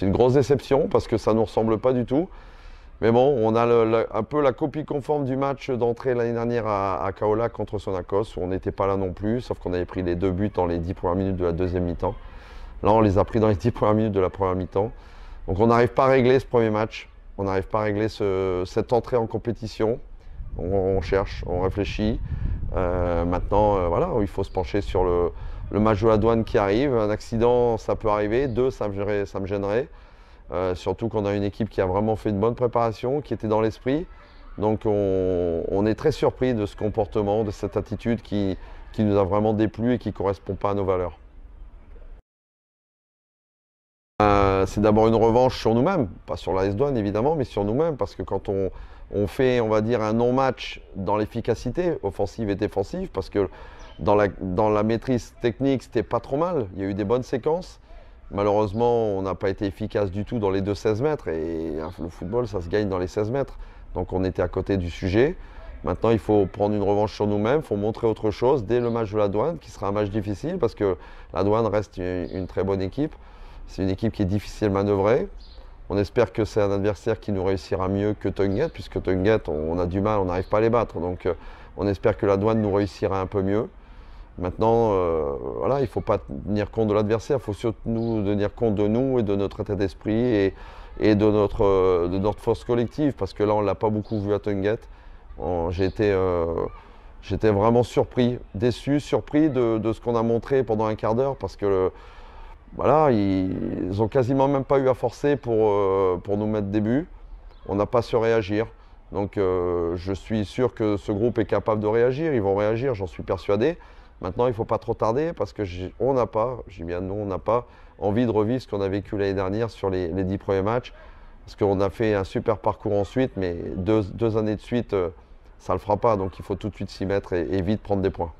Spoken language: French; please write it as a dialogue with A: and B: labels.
A: c'est une grosse déception parce que ça ne nous ressemble pas du tout. Mais bon, on a un peu la copie conforme du match d'entrée l'année dernière à Kaolack contre Sonacos, où on n'était pas là non plus, sauf qu'on avait pris les 2 buts dans les 10 premières minutes de la deuxième mi-temps. Là, on les a pris dans les 10 premières minutes de la première mi-temps. Donc on n'arrive pas à régler ce premier match, on n'arrive pas à régler cette entrée en compétition. On cherche, on réfléchit. Maintenant, voilà, il faut se pencher sur le match de la Douane qui arrive. Un accident, ça peut arriver. 2, ça me gênerait. Surtout qu'on a une équipe qui a vraiment fait une bonne préparation, qui était dans l'esprit. Donc on est très surpris de ce comportement, de cette attitude qui nous a vraiment déplu et qui ne correspond pas à nos valeurs. C'est d'abord une revanche sur nous-mêmes, pas sur l'AS Douanes évidemment, mais sur nous-mêmes, parce que quand on fait, on va dire, un non-match dans l'efficacité offensive et défensive, parce que dans la maîtrise technique, c'était pas trop mal, il y a eu des bonnes séquences. Malheureusement, on n'a pas été efficace du tout dans les 2-16 mètres, et le football, ça se gagne dans les 16 mètres. Donc on était à côté du sujet. Maintenant, il faut prendre une revanche sur nous-mêmes, il faut montrer autre chose dès le match de la Douane, qui sera un match difficile, parce que la Douane reste une très bonne équipe. C'est une équipe qui est difficile à manœuvrer. On espère que c'est un adversaire qui nous réussira mieux que Tonguet, puisque Tonguet, on a du mal, on n'arrive pas à les battre. Donc on espère que la Douane nous réussira un peu mieux. Maintenant, voilà, il ne faut pas tenir compte de l'adversaire, il faut surtout tenir compte de nous et de notre état d'esprit et de notre force collective, parce que là, on ne l'a pas beaucoup vu à Tonguet. J'étais vraiment surpris, déçu, surpris de ce qu'on a montré pendant un quart d'heure, parce que voilà, ils ont quasiment même pas eu à forcer pour nous mettre des buts. On n'a pas su réagir. Donc je suis sûr que ce groupe est capable de réagir. Ils vont réagir, j'en suis persuadé. Maintenant, il ne faut pas trop tarder parce que on n'a pas, j'ai bien non, on n'a pas envie de revivre ce qu'on a vécu l'année dernière sur les 10 premiers matchs. Parce qu'on a fait un super parcours ensuite, mais deux années de suite, ça ne le fera pas. Donc il faut tout de suite s'y mettre et vite prendre des points.